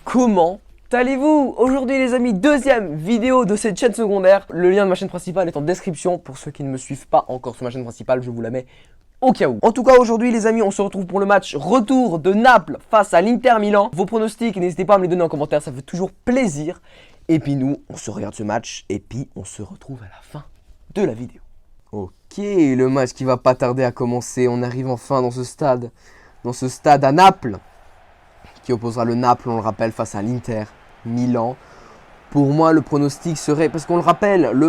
Comment allez-vous? Aujourd'hui les amis, deuxième vidéo de cette chaîne secondaire. Le lien de ma chaîne principale est en description. Pour ceux qui ne me suivent pas encore sur ma chaîne principale, je vous la mets au cas où. En tout cas aujourd'hui les amis, on se retrouve pour le match retour de Naples face à l'Inter Milan. Vos pronostics, n'hésitez pas à me les donner en commentaire, ça fait toujours plaisir. Et puis nous, on se regarde ce match et puis on se retrouve à la fin de la vidéo. Ok, le match qui va pas tarder à commencer. On arrive enfin dans ce stade à Naples, qui opposera le Naples, on le rappelle, face à l'Inter Milan. Pour moi, le pronostic serait, parce qu'on le rappelle, le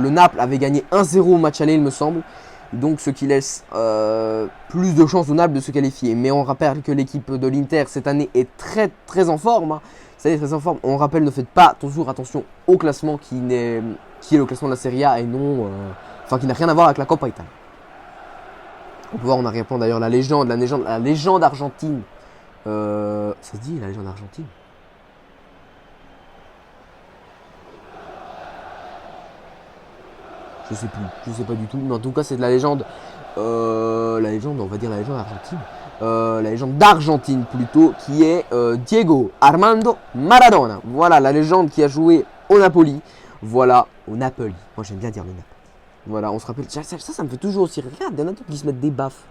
Naples avait gagné 1-0 au match aller, il me semble. Donc ce qui laisse plus de chances au Naples de se qualifier. Mais on rappelle que l'équipe de l'Inter cette année est très en forme. Très en forme. On rappelle, ne faites pas toujours attention au classement qui est le classement de la Serie A et non, qui n'a rien à voir avec la Coppa Italia. On peut voir en arrière-plan d'ailleurs la légende argentine. Ça se dit la légende argentine? Je sais pas du tout, mais en tout cas c'est de la légende, on va dire la légende argentine, la légende d'Argentine plutôt, qui est Diego Armando Maradona. Voilà, la légende qui a joué au Napoli, voilà, au Napoli, moi j'aime bien dire le Napoli. Voilà, on se rappelle, ça me fait toujours aussi rire, il y en a d'autres qui se mettent des baffes.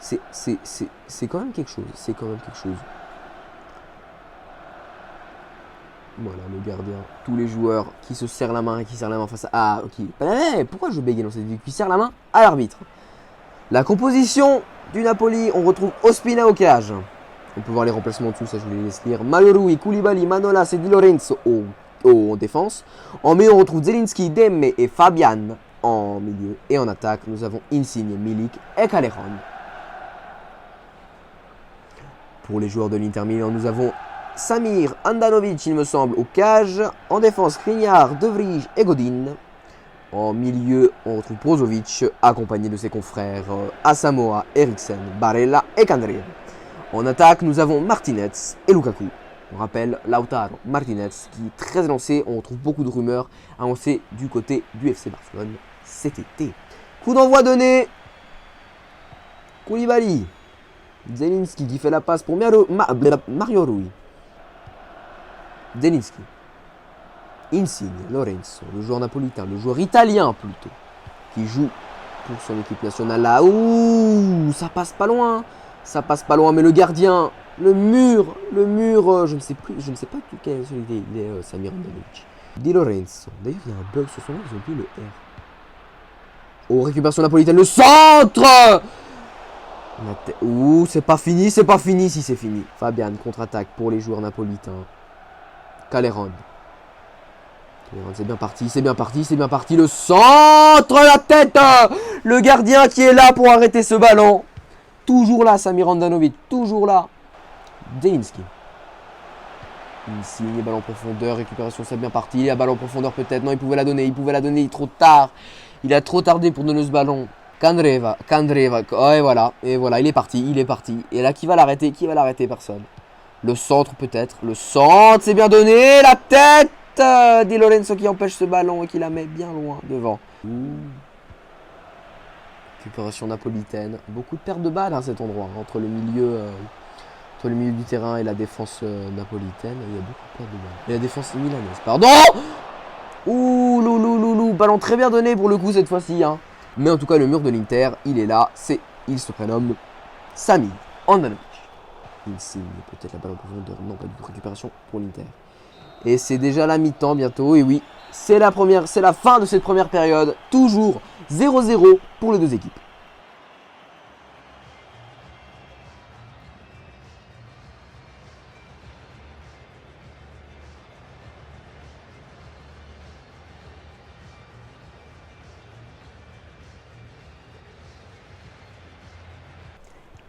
C'est quand même quelque chose, Voilà, le gardien, tous les joueurs qui se serrent la main face à... Ah, ok. Pourquoi je bégaye dans cette vidéo? Qui serre la main à l'arbitre. La composition du Napoli, on retrouve Ospina au cage. On peut voir les remplacements en dessous, ça je vous les laisse lire. Malorui, Koulibaly, Manolas et Di Lorenzo en défense. En milieu, on retrouve Zelinski, Demme et Fabian en milieu. Et en attaque, nous avons Insigne, Milik et Callejon. Pour les joueurs de l'Inter Milan, nous avons Samir Handanovic, il me semble, au cage. En défense, Skriniar, De Vrij et Godin. En milieu, on retrouve Brozovic, accompagné de ses confrères Asamoah, Eriksen, Barella et Candreva. En attaque, nous avons Martinez et Lukaku. On rappelle Lautaro Martinez, qui est très lancé. On retrouve beaucoup de rumeurs annoncées du côté du FC Barcelone cet été. Coup d'envoi donné. Koulibaly. Zelinski qui fait la passe pour Mario Rui. Zelinski. Insigne, Lorenzo, le joueur napolitain, le joueur italien plutôt, qui joue pour son équipe nationale là. Ouh, ça passe pas loin, mais le gardien, le mur, je ne sais pas quel est celui il est Samir Handanovic. Di Lorenzo, d'ailleurs il y a un bug sur son nom, ils ont oublié le R. Oh, récupération napolitaine, le centre. Ouh, c'est pas fini, si c'est fini. Fabian, contre-attaque pour les joueurs napolitains. Callejon. C'est bien parti, le centre, la tête. Le gardien qui est là pour arrêter ce ballon. Toujours là, Samir Handanovic, toujours là. Zelinski. Insigne, ballon en profondeur, récupération, c'est bien parti. Il est à ballon en profondeur peut-être, non, il pouvait la donner, trop tard. Il a trop tardé pour donner ce ballon. Candreva, oh, et voilà, il est parti. Et là, qui va l'arrêter? Personne. Le centre peut-être, c'est bien donné, la tête. Di Lorenzo qui empêche ce ballon et qui la met bien loin devant. Récupération napolitaine. Beaucoup de pertes de balles à cet endroit, entre le milieu du terrain et la défense napolitaine. Il y a beaucoup de pertes de balles. Et la défense milanaise, pardon. Ouh, loulou, ballon très bien donné pour le coup cette fois-ci. Mais en tout cas, le mur de l'Inter, il est là. Il se prénomme Samir Handanovic. Insigne, peut-être la balle en profondeur. Non, pas du tout. Récupération pour l'Inter. Et c'est déjà la mi-temps bientôt. Et oui, c'est la fin de cette première période. Toujours 0-0 pour les deux équipes.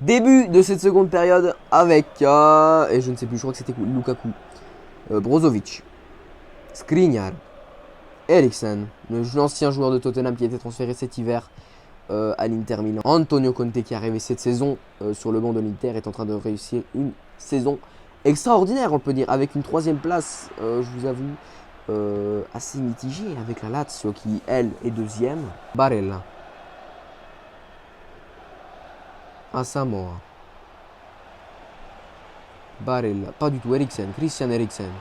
Début de cette seconde période avec, et je ne sais plus, je crois que c'était Lukaku, Brozovic, Skriniar, Eriksen, l'ancien joueur de Tottenham qui a été transféré cet hiver à l'Inter Milan. Antonio Conte qui est arrivé cette saison sur le banc de l'Inter est en train de réussir une saison extraordinaire, on peut dire, avec une troisième place, je vous avoue, assez mitigé avec la Lazio qui, elle, est deuxième. Barella. Asamoah. Barella. Pas du tout. Eriksen. Christian Eriksen.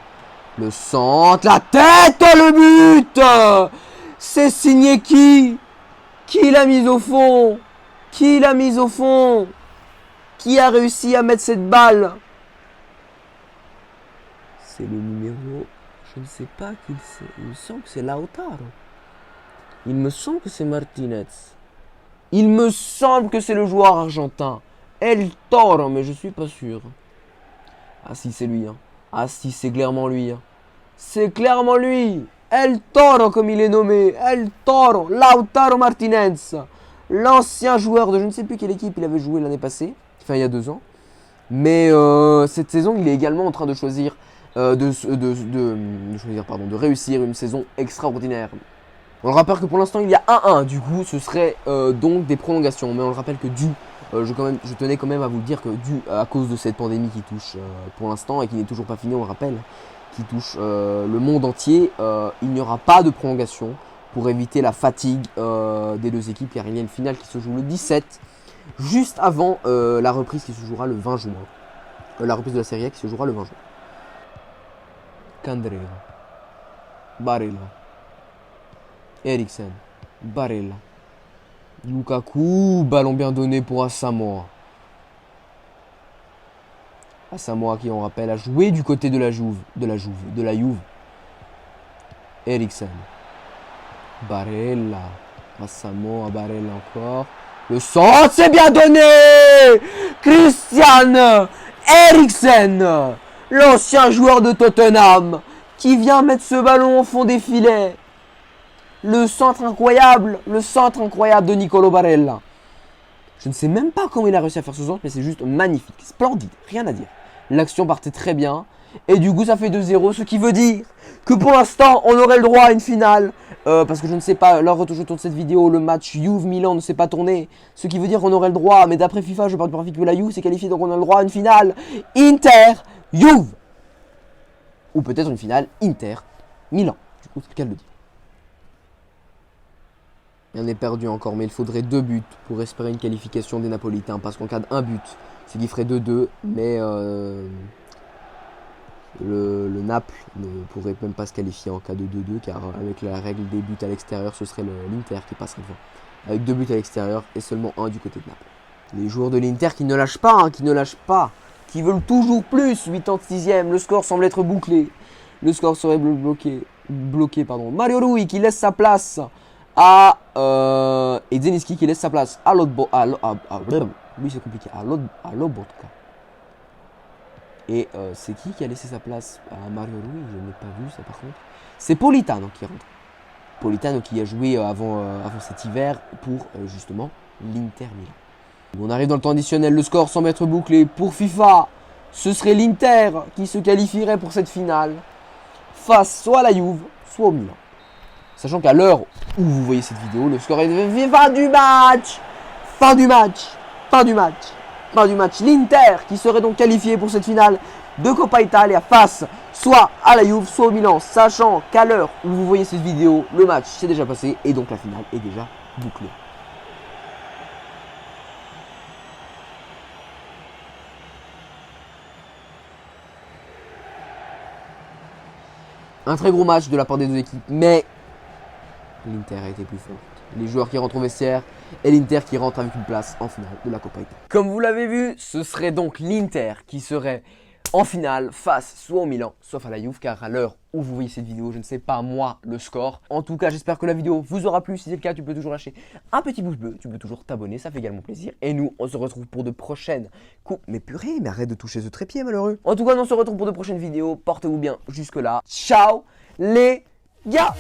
Le centre. La tête. Le but. C'est signé qui? Qui l'a mise au fond? Qui l'a mise au fond? Qui a réussi à mettre cette balle? C'est le numéro... Je ne sais pas qui c'est. Il me semble que c'est Lautaro. Il me semble que c'est Martinez. Il me semble que c'est le joueur argentin. El Toro, mais je suis pas sûr. Ah si, c'est lui. Hein. Ah si, c'est clairement lui. Hein. C'est clairement lui. El Toro, comme il est nommé. El Toro. Lautaro Martinez. L'ancien joueur de je ne sais plus quelle équipe il avait joué l'année passée. Enfin, il y a 2 ans. Mais cette saison, il est également en train de choisir... de réussir une saison extraordinaire. On le rappelle que pour l'instant il y a 1-1, du coup ce serait donc des prolongations, mais on le rappelle que je tenais quand même à vous le dire que à cause de cette pandémie qui touche pour l'instant et qui n'est toujours pas finie, on le rappelle, qui touche le monde entier, il n'y aura pas de prolongation pour éviter la fatigue des deux équipes, car il y a une finale qui se joue le 17, juste avant la reprise qui se jouera le 20 juin. La reprise de la Serie A qui se jouera le 20 juin. Candreva, Barella, Eriksen, Barella, Lukaku, ballon bien donné pour Asamoah. Asamoah qui, on rappelle, a joué du côté de la Juve. Eriksen, Barella, Asamoah, Barella encore. Le centre, c'est bien donné. Christian Eriksen, l'ancien joueur de Tottenham, qui vient mettre ce ballon au fond des filets. Le centre incroyable de Nicolo Barella. Je ne sais même pas comment il a réussi à faire ce centre, mais c'est juste magnifique, splendide, rien à dire. L'action partait très bien, et du coup ça fait 2-0, ce qui veut dire que pour l'instant on aurait le droit à une finale. Parce que je ne sais pas, lors où je tourne cette vidéo, le match Juve-Milan ne s'est pas tourné. Ce qui veut dire qu'on aurait le droit, mais d'après FIFA, je parle du principe que la Juve s'est qualifiée, donc on a le droit à une finale Inter-Juve. Ou peut-être une finale Inter-Milan. Du coup, c'est le cas de le dire. Il y en est perdu encore, mais il faudrait 2 buts pour espérer une qualification des Napolitains. Parce qu'en cas d'1 but, c'est qu'il ferait 2-2, mais le Naples ne pourrait même pas se qualifier en cas de 2-2, car avec la règle des buts à l'extérieur, ce serait l'Inter qui passerait devant. Avec 2 buts à l'extérieur et seulement 1 du côté de Naples. Les joueurs de l'Inter qui ne lâchent pas, qui veulent toujours plus. 86e, le score semble être bouclé. Le score serait bloqué. Mario Rui qui laisse sa place à et Zielinski qui laisse sa place à lui c'est compliqué, à Lobotka. Et c'est qui a laissé sa place à Mario Rui? Je n'ai pas vu ça par contre. C'est Politano qui rentre. Politano qui a joué avant cet hiver pour justement l'Inter Milan. On arrive dans le temps additionnel, le score semble être bouclé. Pour FIFA, ce serait l'Inter qui se qualifierait pour cette finale face soit à la Juve, soit au Milan. Sachant qu'à l'heure où vous voyez cette vidéo, le score est fin du match. L'Inter qui serait donc qualifié pour cette finale de Coppa Italia face soit à la Juve, soit au Milan. Sachant qu'à l'heure où vous voyez cette vidéo, le match s'est déjà passé et donc la finale est déjà bouclée. Un très gros match de la part des deux équipes, mais l'Inter a été plus forte. Les joueurs qui rentrent au vestiaire et l'Inter qui rentre avec une place en finale de la Coppa Italia. Comme vous l'avez vu, ce serait donc l'Inter qui serait en finale face soit au Milan, soit à la Juve, car à l'heure où vous voyez cette vidéo, je ne sais pas moi le score. En tout cas, j'espère que la vidéo vous aura plu. Si c'est le cas, tu peux toujours lâcher un petit pouce bleu, tu peux toujours t'abonner, ça fait également plaisir. Et nous, on se retrouve pour de prochaines coupes. Mais purée, mais arrête de toucher ce trépied malheureux. En tout cas, on se retrouve pour de prochaines vidéos. Portez-vous bien jusque là. Ciao les gars!